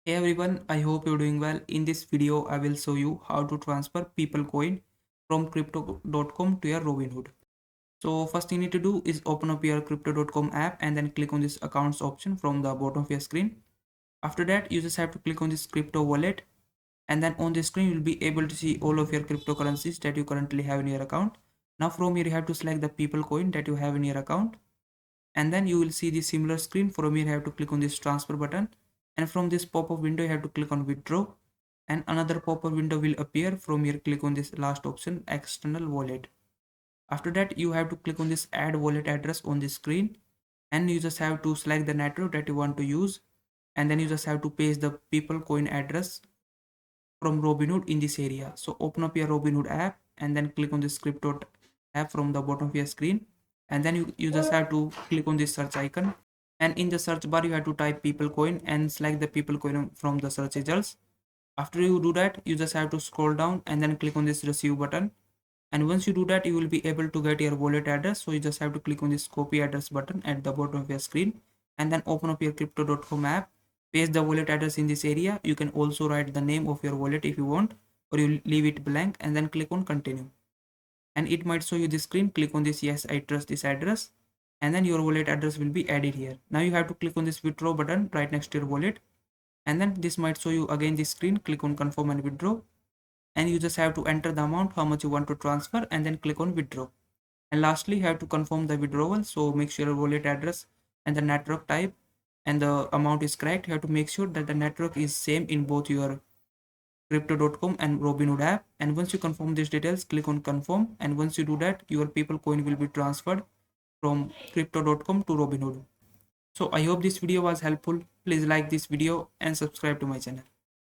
Hey everyone, I hope you're doing well. In this video, I will show you how to transfer people coin from crypto.com to your Robinhood. So first you need to do is open up your crypto.com app and then click on this accounts option from the bottom of your screen. After that, you just have to click on this crypto wallet, and then on the screen you'll be able to see all of your cryptocurrencies that you currently have in your account. Now from here you have to select the people coin that you have in your account, and then you will see the similar screen. From here you have to click on this transfer button, and from this pop-up window you have to click on withdraw, and another pop-up window will appear. From here click on this last option, external wallet. After that you have to click on this add wallet address on the screen, and you just have to select the network that you want to use, and then you just have to paste the people coin address from Robinhood in this area. So open up your Robinhood app and then click on this crypto app from the bottom of your screen, and then you just have to click on this search icon, and in the search bar you have to type people coin and select the people coin from the search results. After you do that, you just have to scroll down and then click on this receive button, and once you do that you will be able to get your wallet address. So you just have to click on this copy address button at the bottom of your screen, and then open up your crypto.com app, paste the wallet address in this area. You can also write the name of your wallet if you want, or you leave it blank and then click on continue, and it might show you this screen. Click on this yes I trust this address, and then your wallet address will be added here. Now you have to click on this withdraw button right next to your wallet, and then this might show you again this screen. Click on confirm and withdraw, and you just have to enter the amount how much you want to transfer and then click on withdraw. And lastly you have to confirm the withdrawal. So make sure your wallet address and the network type and the amount is correct. You have to make sure that the network is same in both your crypto.com and Robinhood app. And once you confirm these details, click on confirm, and once you do that, your people coin will be transferred from crypto.com to Robinhood. So I hope this video was helpful. Please like this video and subscribe to my channel.